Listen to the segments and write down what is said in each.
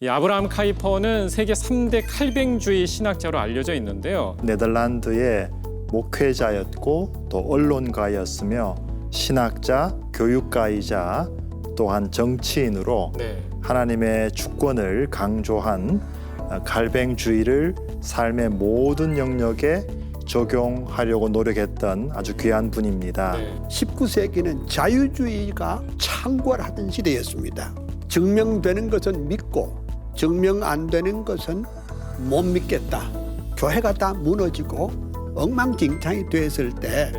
이 아브라함 카이퍼는 세계 3대 칼뱅주의 신학자로 알려져 있는데요. 네덜란드의 목회자였고 또 언론가였으며 신학자, 교육가이자 또한 정치인으로 하나님의 주권을 강조한 칼뱅주의를 삶의 모든 영역에 적용하려고 노력했던 아주 귀한 분입니다. 19세기는 자유주의가 창궐하던 시대였습니다. 증명되는 것은 믿고 증명 안 되는 것은 못 믿겠다. 교회가 다 무너지고 엉망진창이 됐을 때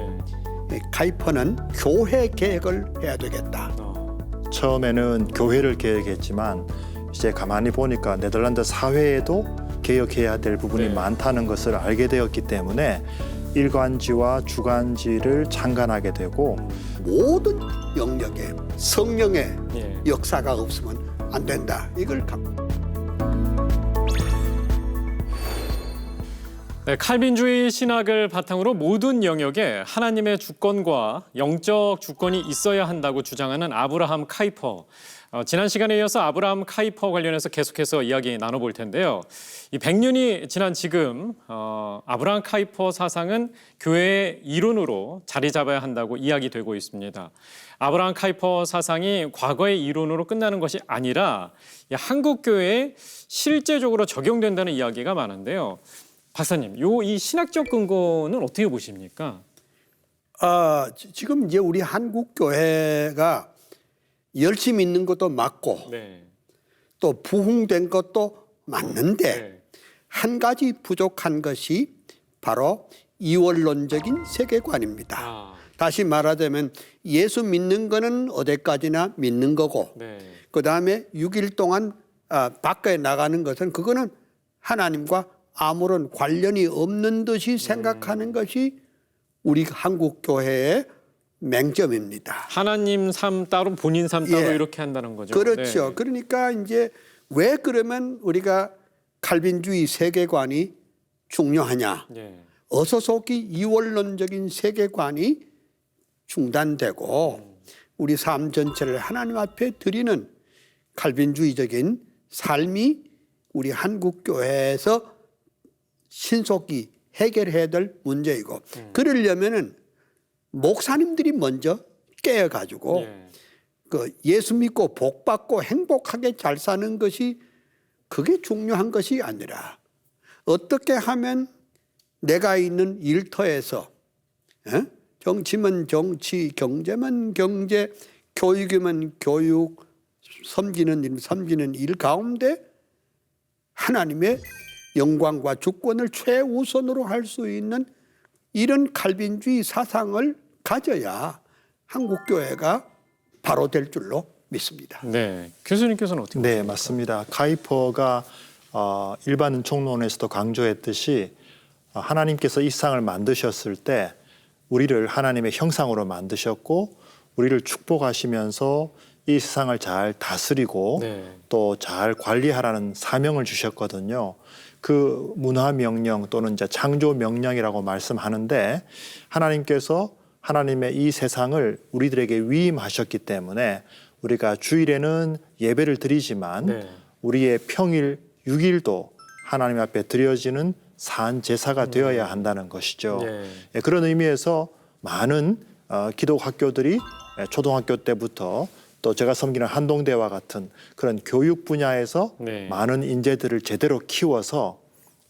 카이퍼는 교회 개혁을 해야 되겠다. 처음에는 교회를 개혁했지만 이제 가만히 보니까 네덜란드 사회에도 개혁해야 될 부분이 많다는 것을 알게 되었기 때문에 일관지와 주관지를 창간하게 되고 모든 영역에 성령의 역사가 없으면 안 된다. 이걸 칼빈주의 신학을 바탕으로 모든 영역에 하나님의 주권과 영적 주권이 있어야 한다고 주장하는 아브라함 카이퍼. 지난 시간에 이어서 아브라함 카이퍼 관련해서 계속해서 이야기 나눠볼 텐데요. 이 100년이 지난 지금 아브라함 카이퍼 사상은 교회의 이론으로 자리 잡아야 한다고 이야기되고 있습니다. 아브라함 카이퍼 사상이 과거의 이론으로 끝나는 것이 아니라 한국 교회에 실제적으로 적용된다는 이야기가 많은데요. 박사님, 이 신학적 근거는 어떻게 보십니까? 지금 이제 우리 한국 교회가 열심히 있는 것도 맞고 또 부흥된 것도 맞는데 한 가지 부족한 것이 바로 이원론적인 세계관입니다. 다시 말하자면 예수 믿는 거는 어디까지나 믿는 거고 그다음에 6일 동안 밖에 나가는 것은 그거는 하나님과 아무런 관련이 없는 듯이 생각하는 것이 우리 한국 교회의 맹점입니다. 하나님 삶 따로 본인 삶 따로 이렇게 한다는 거죠. 그렇죠. 그러니까 이제 왜 그러면 우리가 칼빈주의 세계관이 중요하냐. 어서 속히 이원론적인 세계관이 중단되고 우리 삶 전체를 하나님 앞에 드리는 칼빈주의적인 삶이 우리 한국 교회에서 신속히 해결해야 될 문제이고 그러려면은 목사님들이 먼저 깨어가지고 그 예수 믿고 복 받고 행복하게 잘 사는 것이 그게 중요한 것이 아니라 어떻게 하면 내가 있는 일터에서 정치면 정치, 경제면 경제, 교육이면 교육, 섬기는 일 가운데 하나님의 영광과 주권을 최우선으로 할 수 있는 이런 칼빈주의 사상을 가져야 한국 교회가 바로 될 줄로 믿습니다. 네, 교수님께서는 어떻게 보십니까? 네, 맞습니다. 카이퍼가 일반 총론에서도 강조했듯이 하나님께서 이 세상을 만드셨을 때 우리를 하나님의 형상으로 만드셨고 우리를 축복하시면서 이 세상을 잘 다스리고 또 잘 관리하라는 사명을 주셨거든요. 그 문화 명령 또는 이제 창조 명령이라고 말씀하는데 하나님께서 하나님의 이 세상을 우리들에게 위임하셨기 때문에 우리가 주일에는 예배를 드리지만 우리의 평일 6일도 하나님 앞에 드려지는 산 제사가 되어야 한다는 것이죠. 그런 의미에서 많은 기독학교들이 초등학교 때부터 또 제가 섬기는 한동대와 같은 그런 교육 분야에서 많은 인재들을 제대로 키워서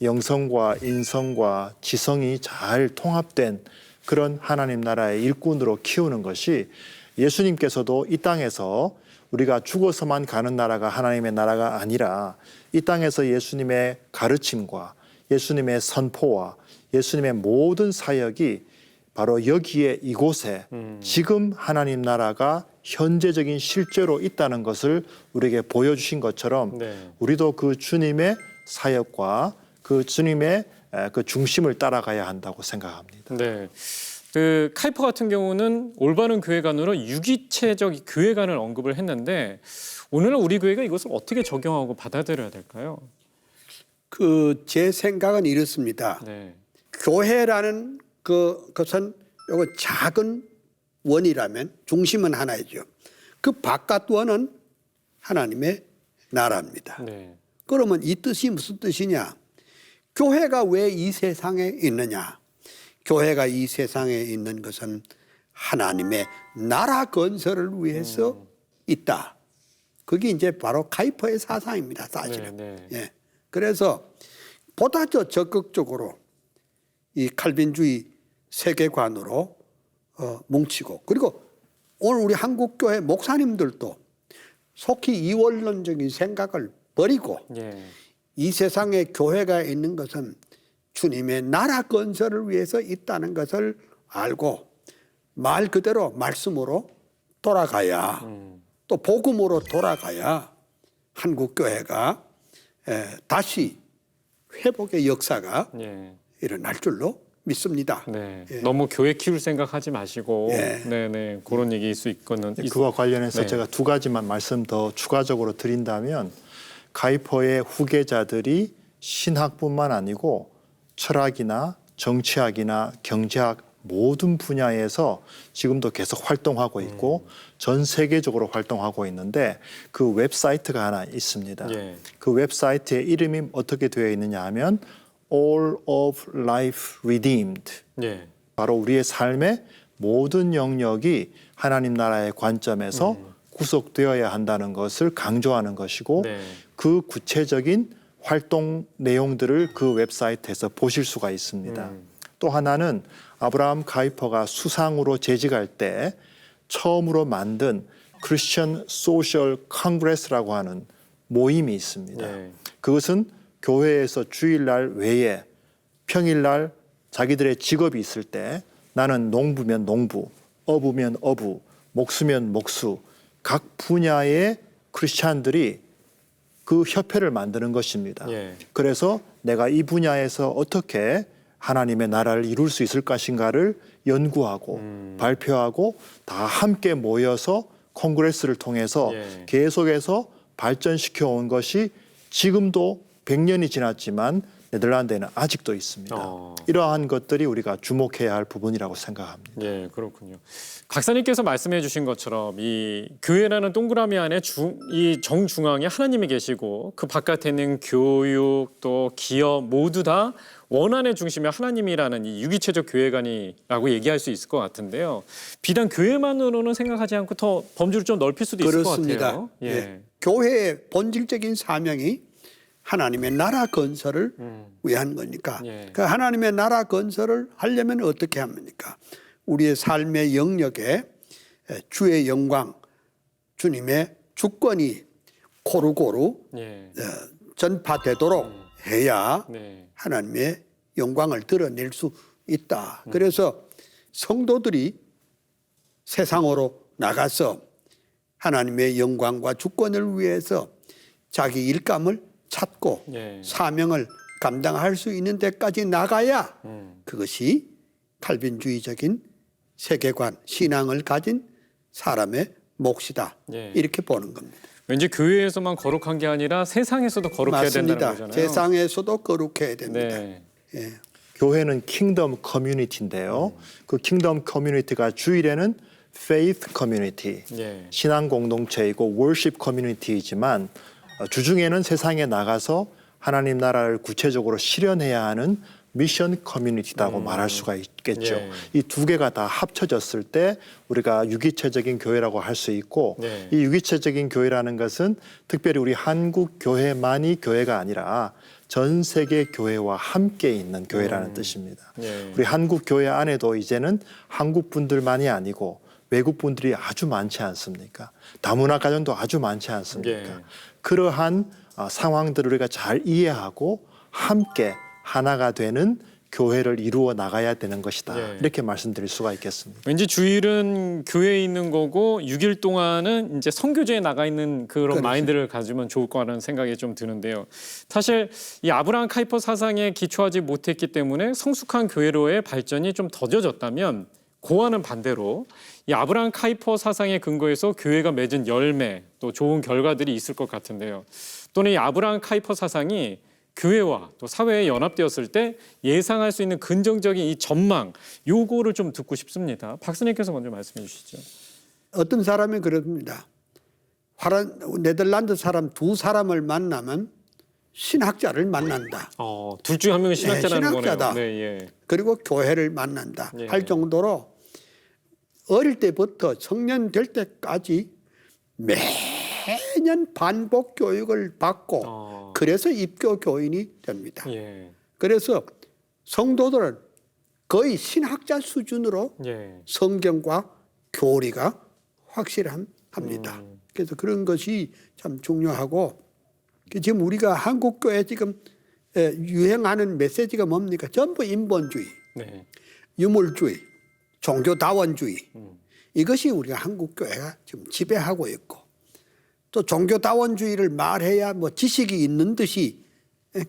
영성과 인성과 지성이 잘 통합된 그런 하나님 나라의 일꾼으로 키우는 것이 예수님께서도 이 땅에서 우리가 죽어서만 가는 나라가 하나님의 나라가 아니라 이 땅에서 예수님의 가르침과 예수님의 선포와 예수님의 모든 사역이 바로 여기에 이곳에 지금 하나님 나라가 현재적인 실제로 있다는 것을 우리에게 보여주신 것처럼 우리도 그 주님의 사역과 그 주님의 그 중심을 따라가야 한다고 생각합니다. 그 카이퍼 같은 경우는 올바른 교회관으로 유기체적 교회관을 언급을 했는데 오늘날 우리 교회가 이것을 어떻게 적용하고 받아들여야 될까요? 제 생각은 이렇습니다. 교회라는 그것은 요거 작은 원이라면 중심은 하나이죠. 그 바깥 원은 하나님의 나라입니다. 그러면 이 뜻이 무슨 뜻이냐? 교회가 왜 이 세상에 있느냐? 교회가 이 세상에 있는 것은 하나님의 나라 건설을 위해서 있다. 그게 이제 바로 카이퍼의 사상입니다, 사실은. 네. 예. 그래서 보다 더 적극적으로 이 칼빈주의 세계관으로 뭉치고, 그리고 오늘 우리 한국교회 목사님들도 속히 이원론적인 생각을 버리고 예. 이 세상에 교회가 있는 것은 주님의 나라 건설을 위해서 있다는 것을 알고 말 그대로 말씀으로 돌아가야 또 복음으로 돌아가야 한국교회가 다시 회복의 역사가 예. 일어날 줄로 믿습니다. 네. 예. 너무 교회 키울 생각하지 마시고 예. 네네 그런 얘기일 수 있거든. 그와 관련해서 네. 제가 두 가지만 말씀 더 추가적으로 드린다면 카이퍼의 후계자들이 신학뿐만 아니고 철학이나 정치학이나 경제학 모든 분야에서 지금도 계속 활동하고 있고 전 세계적으로 활동하고 있는데 그 웹사이트가 하나 있습니다. 예. 그 웹사이트의 이름이 어떻게 되어 있느냐 하면 All of Life Redeemed. 예. 바로 우리의 삶의 모든 영역이 하나님 나라의 관점에서 구속되어야 한다는 것을 강조하는 것이고 네. 그 구체적인 활동 내용들을 그 웹사이트에서 보실 수가 있습니다. 또 하나는 아브라함 카이퍼가 수상으로 재직할 때 처음으로 만든 크리스천 소셜 컨그레스라고 하는 모임이 있습니다. 예. 그것은 교회에서 주일날 외에 평일날 자기들의 직업이 있을 때 나는 농부면 농부, 어부면 어부, 목수면 목수 각 분야의 크리스찬들이 그 협회를 만드는 것입니다. 예. 그래서 내가 이 분야에서 어떻게 하나님의 나라를 이룰 수 있을 것인가를 연구하고 발표하고 다 함께 모여서 콩그레스를 통해서 예. 계속해서 발전시켜 온 것이 지금도 100년이 지났지만 네덜란드에는 아직도 있습니다. 이러한 것들이 우리가 주목해야 할 부분이라고 생각합니다. 예, 그렇군요. 박사님께서 말씀해 주신 것처럼 이 교회라는 동그라미 안에 이 정중앙에 하나님이 계시고 그 바깥에 있는 교육 또 기업 모두 다 원한의 중심에 하나님이라는 이 유기체적 교회관이라고 얘기할 수 있을 것 같은데요. 비단 교회만으로는 생각하지 않고 더 범주를 좀 넓힐 수도 있을 것 같아요. 예. 예. 교회의 본질적인 사명이 하나님의 나라 건설을 위한 거니까 예. 그 하나님의 나라 건설을 하려면 어떻게 합니까? 우리의 삶의 영역에 주의 영광, 주님의 주권이 고루고루 예. 전파되도록 해야 네. 하나님의 영광을 드러낼 수 있다. 그래서 성도들이 세상으로 나가서 하나님의 영광과 주권을 위해서 자기 일감을 찾고 예. 사명을 감당할 수 있는 데까지 나가야 그것이 칼빈주의적인 세계관, 신앙을 가진 사람의 몫이다. 예. 이렇게 보는 겁니다. 왠지 교회에서만 거룩한 게 아니라 세상에서도 거룩해야 된다는 맞습니다. 거잖아요. 세상에서도 거룩해야 됩니다. 네. 예. 교회는 킹덤 커뮤니티인데요. 그 킹덤 커뮤니티가 주일에는 faith community, 예. 신앙 공동체이고 worship 커뮤니티이지만 주중에는 세상에 나가서 하나님 나라를 구체적으로 실현해야 하는 미션 커뮤니티라고 말할 수가 있겠죠. 예. 이 두 개가 다 합쳐졌을 때 우리가 유기체적인 교회라고 할 수 있고 네. 이 유기체적인 교회라는 것은 특별히 우리 한국 교회만이 교회가 아니라 전 세계 교회와 함께 있는 교회라는 뜻입니다. 예. 우리 한국 교회 안에도 이제는 한국 분들만이 아니고 외국 분들이 아주 많지 않습니까? 다문화 가정도 아주 많지 않습니까? 예. 그러한 상황들을 우리가 잘 이해하고 함께 하나가 되는 교회를 이루어 나가야 되는 것이다. 예. 이렇게 말씀드릴 수가 있겠습니다. 왠지 주일은 교회에 있는 거고 6일 동안은 이제 선교제에 나가 있는 그런 그렇죠. 마인드를 가지면 좋을 거라는 생각이 좀 드는데요. 사실 이 아브라함 카이퍼 사상에 기초하지 못했기 때문에 성숙한 교회로의 발전이 좀 더뎌졌다면 고와는 반대로 이 아브라함 카이퍼 사상에 근거해서 교회가 맺은 열매 또 좋은 결과들이 있을 것 같은데요. 또는 이 아브라함 카이퍼 사상이 교회와 또 사회에 연합되었을 때 예상할 수 있는 긍정적인 이 전망 요거를 좀 듣고 싶습니다. 박사님께서 먼저 말씀해 주시죠. 어떤 사람이 그럽니다. 네덜란드 사람 두 사람을 만나면 신학자를 만난다. 둘 중에 한 명이 신학자라는 신학자다. 거네요. 네, 예. 그리고 교회를 만난다 예. 할 정도로 어릴 때부터 청년 될 때까지 매년 반복 교육을 받고 그래서 입교 교인이 됩니다. 예. 그래서 성도들은 거의 신학자 수준으로 예. 성경과 교리가 확실합니다. 그래서 그런 것이 참 중요하고 지금 우리가 한국 교회 지금 유행하는 메시지가 뭡니까? 전부 인본주의, 네. 유물주의, 종교다원주의. 이것이 우리가 한국 교회가 지금 지배하고 있고 또 종교다원주의를 말해야 뭐 지식이 있는 듯이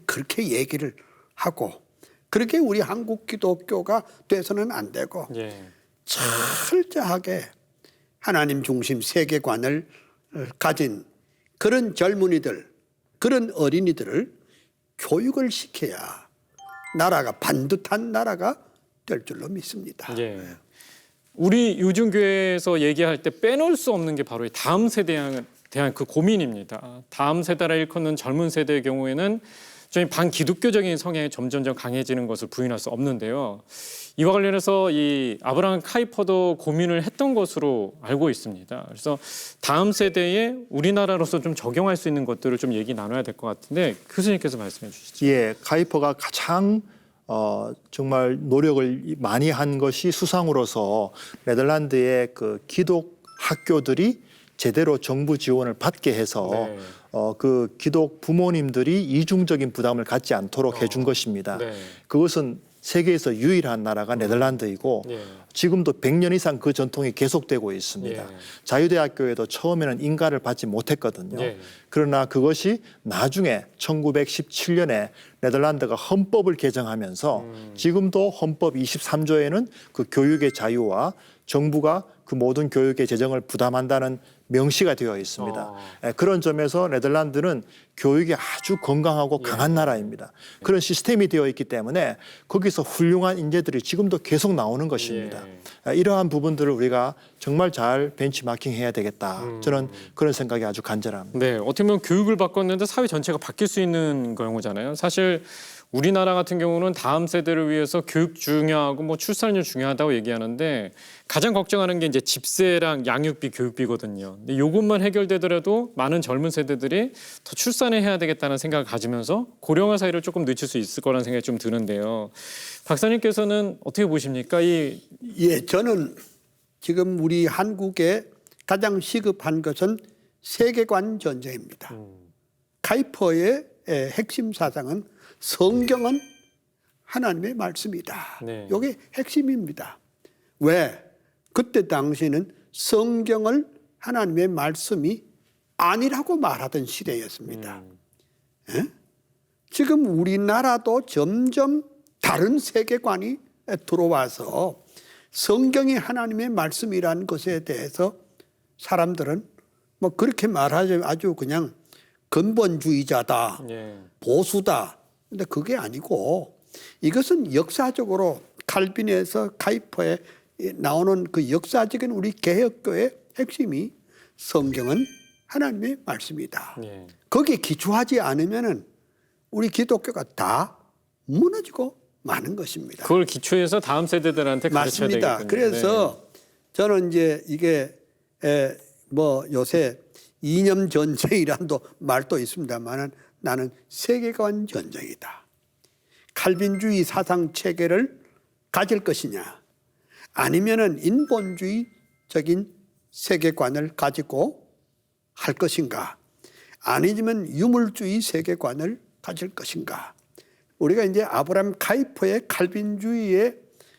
그렇게 얘기를 하고 그렇게 우리 한국 기독교가 돼서는 안 되고 예. 철저하게 하나님 중심 세계관을 가진 그런 젊은이들, 그런 어린이들을 교육을 시켜야 나라가 반듯한 나라가 될 줄로 믿습니다. 예. 우리 요즘 교회에서 얘기할 때 빼놓을 수 없는 게 바로 이 다음 세대에 대한 그 고민입니다. 다음 세대를 일컫는 젊은 세대의 경우에는 좀 반기독교적인 성향이 점점 강해지는 것을 부인할 수 없는데요. 이와 관련해서 이 아브라함 카이퍼도 고민을 했던 것으로 알고 있습니다. 그래서 다음 세대에 우리나라로서 좀 적용할 수 있는 것들을 좀 얘기 나눠야 될 것 같은데 교수님께서 말씀해 주시죠. 예, 카이퍼가 가장 정말 노력을 많이 한 것이 수상으로서 네덜란드의 그 기독 학교들이 제대로 정부 지원을 받게 해서 네. 그 기독 부모님들이 이중적인 부담을 갖지 않도록 해준 것입니다. 네. 그것은 세계에서 유일한 나라가 네덜란드이고 예. 지금도 100년 이상 그 전통이 계속되고 있습니다. 예. 자유대학교에도 처음에는 인가를 받지 못했거든요. 예. 그러나 그것이 나중에 1917년에 네덜란드가 헌법을 개정하면서 지금도 헌법 23조에는 그 교육의 자유와 정부가 그 모든 교육의 재정을 부담한다는 명시가 되어 있습니다. 그런 점에서 네덜란드는 교육이 아주 건강하고 강한 나라입니다. 그런 시스템이 되어 있기 때문에 거기서 훌륭한 인재들이 지금도 계속 나오는 것입니다. 이러한 부분들을 우리가 정말 잘 벤치마킹해야 되겠다. 저는 그런 생각이 아주 간절합니다. 네, 어떻게 보면 교육을 바꿨는데 사회 전체가 바뀔 수 있는 경우잖아요. 사실 우리나라 같은 경우는 다음 세대를 위해서 교육 중요하고 뭐 출산율 중요하다고 얘기하는데 가장 걱정하는 게 이제 집세랑 양육비, 교육비거든요. 근데 이것만 해결되더라도 많은 젊은 세대들이 더 출산을 해야 되겠다는 생각을 가지면서 고령화 사회를 조금 늦출 수 있을 거라는 생각이 좀 드는데요. 박사님께서는 어떻게 보십니까? 예, 저는 지금 우리 한국에 가장 시급한 것은 세계관 전쟁입니다. 카이퍼의 핵심 사상은 성경은 하나님의 말씀이다. 네. 이게 핵심입니다. 왜? 그때 당시에는 성경을 하나님의 말씀이 아니라고 말하던 시대였습니다. 예? 지금 우리나라도 점점 다른 세계관이 들어와서 성경이 하나님의 말씀이라는 것에 대해서 사람들은 뭐 그렇게 말하자면 아주 그냥 근본주의자다, 예. 보수다. 근데 그게 아니고 이것은 역사적으로 칼빈에서 카이퍼에 나오는 그 역사적인 우리 개혁교의 핵심이 성경은 하나님의 말씀이다. 예. 거기에 기초하지 않으면은 우리 기독교가 다 무너지고 마는 것입니다. 그걸 기초해서 다음 세대들한테 가르쳐야 맞습니다. 되겠군요. 그래서 저는 이제 이게 뭐 요새 이념 전쟁이란 말도 있습니다만은 나는 세계관 전쟁이다. 칼빈주의 사상 체계를 가질 것이냐, 아니면은 인본주의적인 세계관을 가지고 할 것인가, 아니면 유물주의 세계관을 가질 것인가. 우리가 이제 아브라함 카이퍼의 칼빈주의의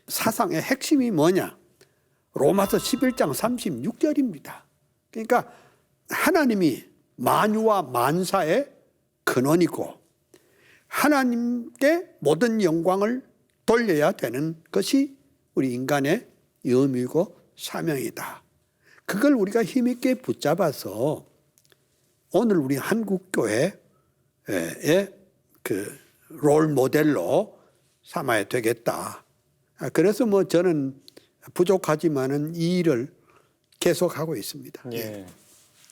사상의 핵심이 뭐냐? 로마서 11장 36절입니다. 그러니까 하나님이 만유와 만사의 근원이고 하나님께 모든 영광을 돌려야 되는 것이 우리 인간의 의무이고 사명이다. 그걸 우리가 힘있게 붙잡아서 오늘 우리 한국교회의 그 롤 모델로 삼아야 되겠다. 그래서 뭐 저는 부족하지만은 이 일을 계속하고 있습니다. 예.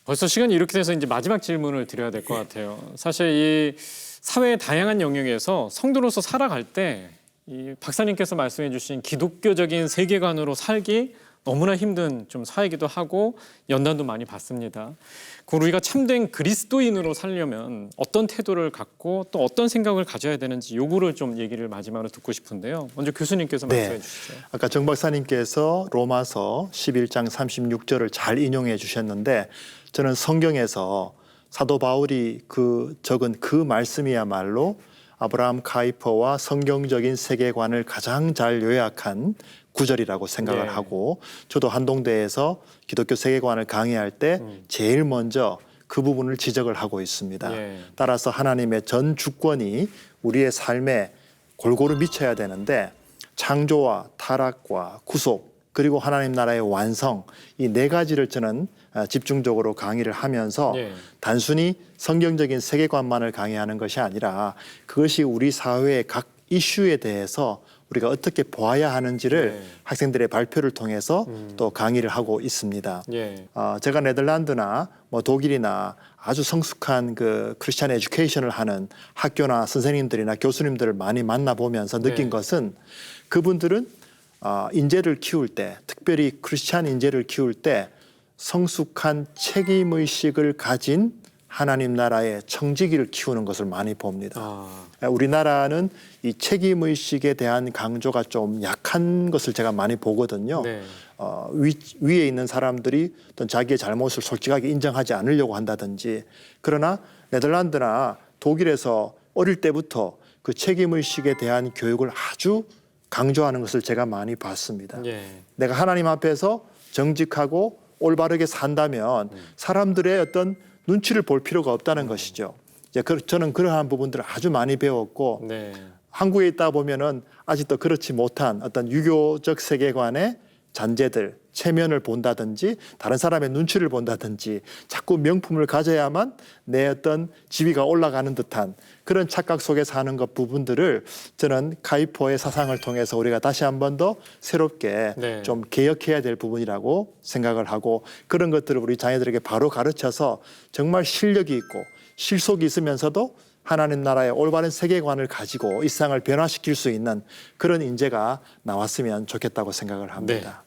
벌써 시간이 이렇게 돼서 이제 마지막 질문을 드려야 될 것 같아요. 사실 이 사회의 다양한 영역에서 성도로서 살아갈 때 이 박사님께서 말씀해 주신 기독교적인 세계관으로 살기 너무나 힘든 좀 사회이기도 하고 연단도 많이 받습니다. 우리가 참된 그리스도인으로 살려면 어떤 태도를 갖고 또 어떤 생각을 가져야 되는지 요구를 좀 얘기를 마지막으로 듣고 싶은데요. 먼저 교수님께서 말씀해 주시죠. 아까 정 박사님께서 로마서 11장 36절을 잘 인용해 주셨는데 저는 성경에서 사도 바울이 적은 그 말씀이야말로 아브라함 카이퍼와 성경적인 세계관을 가장 잘 요약한 구절이라고 생각을 하고 저도 한동대에서 기독교 세계관을 강의할 때 제일 먼저 그 부분을 지적을 하고 있습니다. 따라서 하나님의 전 주권이 우리의 삶에 골고루 미쳐야 되는데 창조와 타락과 구속 그리고 하나님 나라의 완성 이 네 가지를 저는 집중적으로 강의를 하면서 단순히 성경적인 세계관만을 강의하는 것이 아니라 그것이 우리 사회의 각 이슈에 대해서 우리가 어떻게 보아야 하는지를 학생들의 발표를 통해서 또 강의를 하고 있습니다. 제가 네덜란드나 독일이나 아주 성숙한 그 크리스찬 에듀케이션을 하는 학교나 선생님들이나 교수님들을 많이 만나보면서 느낀 것은 그분들은 인재를 키울 때 특별히 크리스찬 인재를 키울 때 성숙한 책임의식을 가진 하나님 나라의 청지기를 키우는 것을 많이 봅니다. 우리나라는 이 책임의식에 대한 강조가 좀 약한 것을 제가 많이 보거든요. 위에 있는 사람들이 어떤 자기의 잘못을 솔직하게 인정하지 않으려고 한다든지 그러나 네덜란드나 독일에서 어릴 때부터 그 책임의식에 대한 교육을 아주 강조하는 것을 제가 많이 봤습니다. 내가 하나님 앞에서 정직하고 올바르게 산다면 사람들의 어떤 눈치를 볼 필요가 없다는 것이죠. 저는 그러한 부분들을 아주 많이 배웠고 한국에 있다 보면은 아직도 그렇지 못한 어떤 유교적 세계관의 잔재들, 체면을 본다든지 다른 사람의 눈치를 본다든지 자꾸 명품을 가져야만 내 어떤 지위가 올라가는 듯한 그런 착각 속에 사는 것 부분들을 저는 카이퍼의 사상을 통해서 우리가 다시 한 번 더 새롭게 좀 개혁해야 될 부분이라고 생각을 하고 그런 것들을 우리 자녀들에게 바로 가르쳐서 정말 실력이 있고 실속이 있으면서도 하나님 나라의 올바른 세계관을 가지고 이 세상을 변화시킬 수 있는 그런 인재가 나왔으면 좋겠다고 생각을 합니다.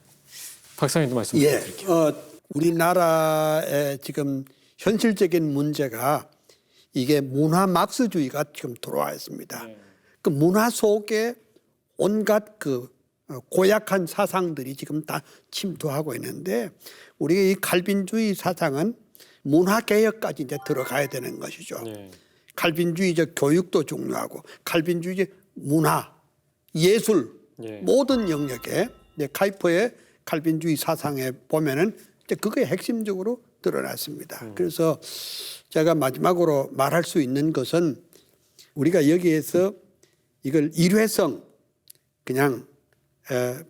박사님도 말씀 드릴게요. 우리나라의 지금 현실적인 문제가 이게 문화 막스주의가 지금 들어와 있습니다. 그 문화 속에 온갖 그 고약한 사상들이 지금 다 침투하고 있는데 우리가 이 칼빈주의 사상은 문화 개혁까지 이제 들어가야 되는 것이죠. 칼빈주의적 교육도 중요하고 칼빈주의적 문화, 예술 모든 영역에 카이퍼의 칼빈주의 사상에 보면은 이제 그게 핵심적으로 드러났습니다. 그래서 제가 마지막으로 말할 수 있는 것은 우리가 여기에서 이걸 일회성 그냥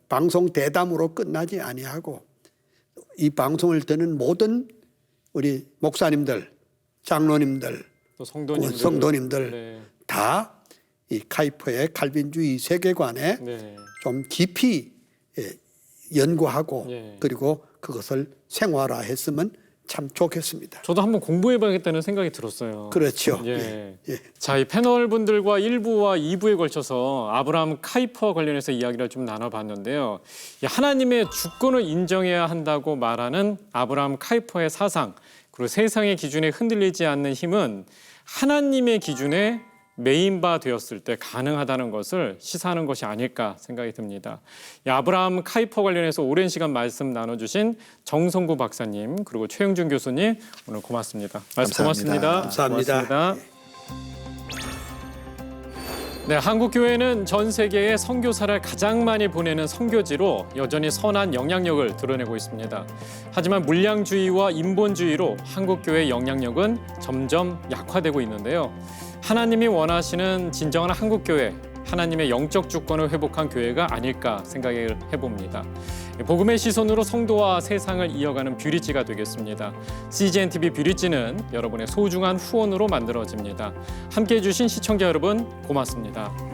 방송 대담으로 끝나지 아니하고 이 방송을 듣는 모든 우리 목사님들, 장로님들, 또 성도님들, 다 이 카이퍼의 칼빈주의 세계관에 좀 깊이 연구하고 그리고 그것을 생활화했으면 참 좋겠습니다. 저도 한번 공부해봐야겠다는 생각이 들었어요. 그렇죠. 자, 이 패널 분들과 1부와 2부에 걸쳐서 아브라함 카이퍼 관련해서 이야기를 좀 나눠봤는데요. 하나님의 주권을 인정해야 한다고 말하는 아브라함 카이퍼의 사상 그리고 세상의 기준에 흔들리지 않는 힘은 하나님의 기준에 메인바 되었을 때 가능하다는 것을 시사하는 것이 아닐까 생각이 듭니다. 아브라함 카이퍼 관련해서 오랜 시간 말씀 나눠주신 정성구 박사님 그리고 최영준 교수님 오늘 고맙습니다. 말씀 고맙습니다. 감사합니다. 고맙습니다. 네, 한국교회는 전 세계에 선교사를 가장 많이 보내는 선교지로 여전히 선한 영향력을 드러내고 있습니다. 하지만 물량주의와 인본주의로 한국교회의 영향력은 점점 약화되고 있는데요. 하나님이 원하시는 진정한 한국교회, 하나님의 영적 주권을 회복한 교회가 아닐까 생각을 해봅니다. 복음의 시선으로 성도와 세상을 이어가는 뷰리지가 되겠습니다. CGN-TV 뷰리지는 여러분의 소중한 후원으로 만들어집니다. 함께해 주신 시청자 여러분 고맙습니다.